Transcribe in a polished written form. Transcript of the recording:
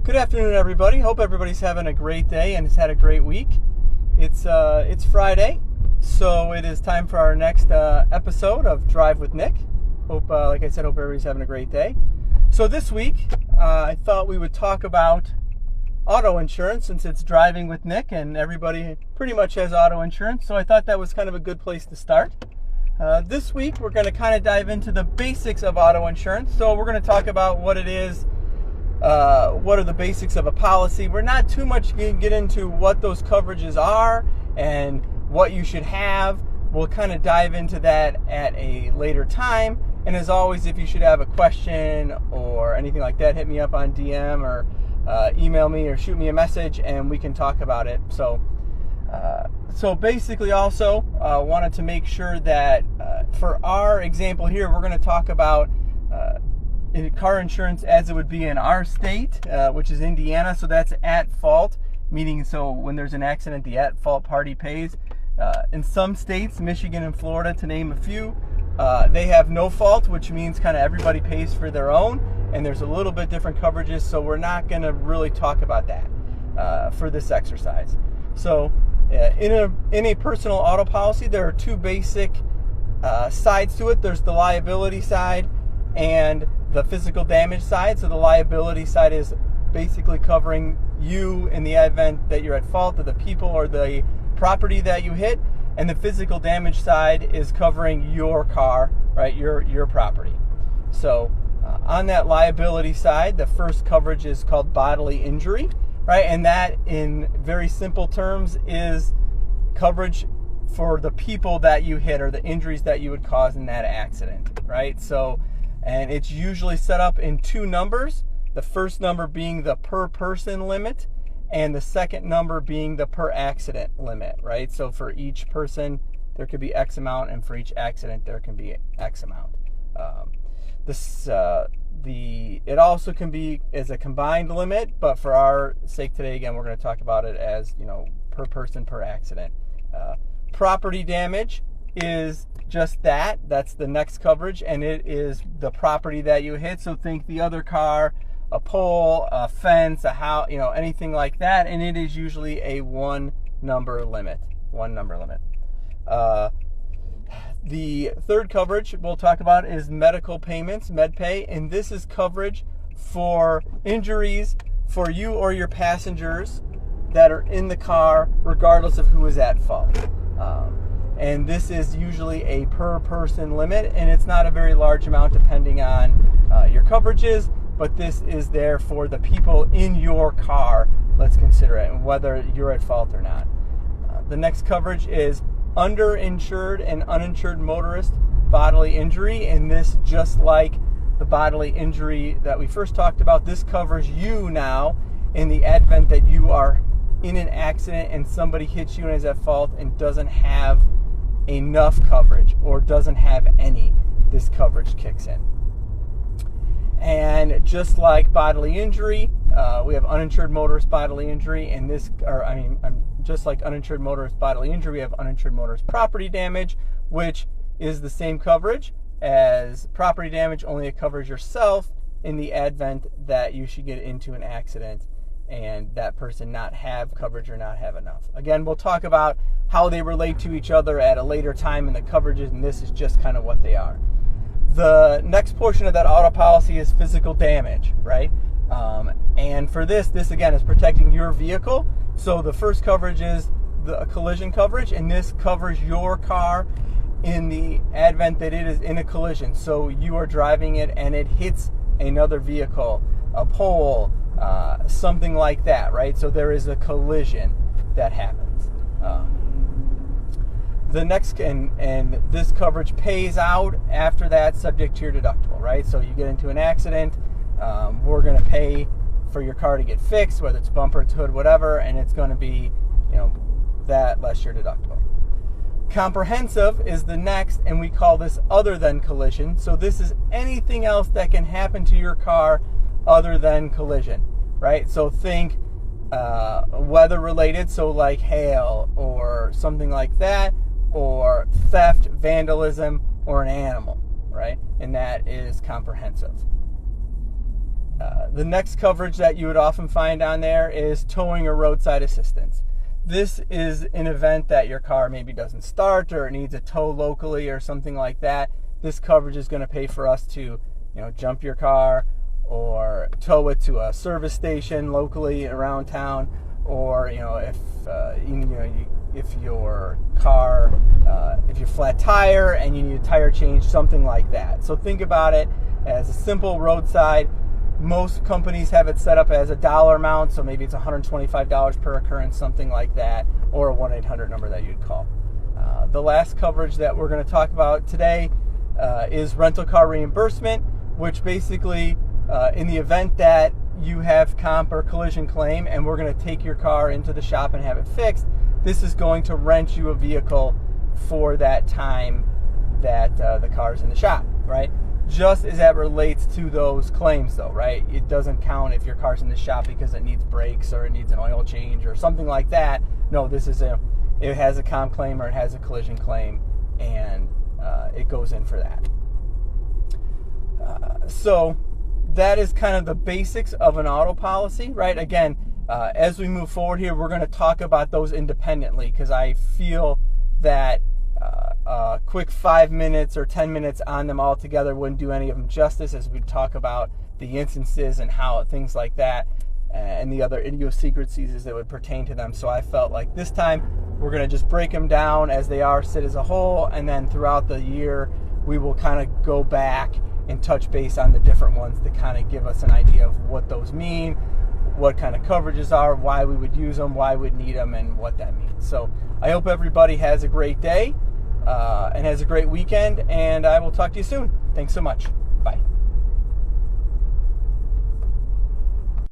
Good afternoon, everybody. Hope everybody's having a great day and has had a great week. It's Friday, so it is time for our next episode of Drive with Nick. Hope, like I said, hope everybody's having a great day. So this week, I thought we would talk about auto insurance since it's Driving with Nick and everybody pretty much has auto insurance. So I thought that was kind of a good place to start. This week, we're going to kind of dive into the basics of auto insurance. So we're going to talk about what it is. What are the basics of a policy? We're not too much going to get into what those coverages are and what you should have. We'll kind of dive into that at a later time. And as always, if you should have a question or anything like that, hit me up on DM or email me or shoot me a message and we can talk about it. So basically also wanted to make sure that for our example here, we're going to talk about car insurance as it would be in our state, which is Indiana. So that's at fault, meaning so when there's an accident, the at fault party pays. In some states, Michigan and Florida, to name a few, they have no fault, which means kind of everybody pays for their own, and there's a little bit different coverages. So we're not going to really talk about that for this exercise. So in a personal auto policy, there are two basic sides to it. There's the liability side and the physical damage side. So the liability side is basically covering you in the event that you're at fault of the people or the property that you hit, and the physical damage side is covering your car, right, your property. So on that liability side, the first coverage is called bodily injury, right, and that in very simple terms is coverage for the people that you hit or the injuries that you would cause in that accident, right? So and it's usually set up in two numbers, the first number being the per person limit and the second number being the per accident limit, right? So for each person, there could be X amount, and for each accident, there can be X amount. It also can be as a combined limit, but for our sake today, again, we're going to talk about it as, per person, per accident. Property damage is just that. That's the next coverage, and it is the property that you hit. So think the other car, a pole, a fence, a house, anything like that, and it is usually a one number limit. The third coverage we'll talk about is medical payments, MedPay, and this is coverage for injuries for you or your passengers that are in the car, regardless of who is at fault. And this is usually a per person limit, and it's not a very large amount depending on your coverages, but this is there for the people in your car, let's consider it, and whether you're at fault or not. The next coverage is underinsured and uninsured motorist bodily injury, and this, just like the bodily injury that we first talked about, this covers you now in the event that you are in an accident and somebody hits you and is at fault and doesn't have enough coverage or doesn't have any, this coverage kicks in. And just like bodily injury, we have uninsured motorist bodily injury, and just like uninsured motorist bodily injury, we have uninsured motorist property damage, which is the same coverage as property damage, only it covers yourself in the event that you should get into an accident and that person not have coverage or not have enough. Again, we'll talk about how they relate to each other at a later time in the coverages, and this is just kind of what they are. The next portion of that auto policy is physical damage, right? And for this again is protecting your vehicle. So the first coverage is the collision coverage, and this covers your car in the event that it is in a collision. So you are driving it and it hits another vehicle, a pole, something like that, right? So there is a collision that happens. The next, and this coverage pays out after that, subject to your deductible, right? So you get into an accident, we're going to pay for your car to get fixed, whether it's bumper, it's hood, whatever, and it's going to be, that less your deductible. Comprehensive is the next, and we call this other than collision. So this is anything else that can happen to your car other than collision, right? So think weather related, so like hail or something like that, or theft, vandalism, or an animal, right? And that is comprehensive. The next coverage that you would often find on there is towing or roadside assistance. This is an event that your car maybe doesn't start or it needs a tow locally or something like that. This coverage is going to pay for us to, jump your car or tow it to a service station locally around town, or if your car, if you're flat tire and you need a tire change, something like that. So think about it as a simple roadside. Most companies have it set up as a dollar amount, so maybe it's $125 per occurrence, something like that, or a 1-800 number that you'd call. The last coverage that we're going to talk about today is rental car reimbursement, which basically, in the event that you have comp or collision claim and we're going to take your car into the shop and have it fixed, this is going to rent you a vehicle for that time that the car's in the shop, right? Just as that relates to those claims though, right? It doesn't count if your car's in the shop because it needs brakes or it needs an oil change or something like that. No, it has a comp claim or it has a collision claim, and it goes in for that. So that is kind of the basics of an auto policy, right? Again, as we move forward here, we're going to talk about those independently, because I feel that a quick 5 minutes or 10 minutes on them all together wouldn't do any of them justice, as we talk about the instances and how things like that and the other idiosyncrasies that would pertain to them. So I felt like this time we're going to just break them down as they are, sit as a whole, and then throughout the year we will kind of go back and touch base on the different ones to kind of give us an idea of what those mean, what kind of coverages are, why we would use them, why we'd need them, and what that means. So I hope everybody has a great day and has a great weekend, and I will talk to you soon. Thanks so much.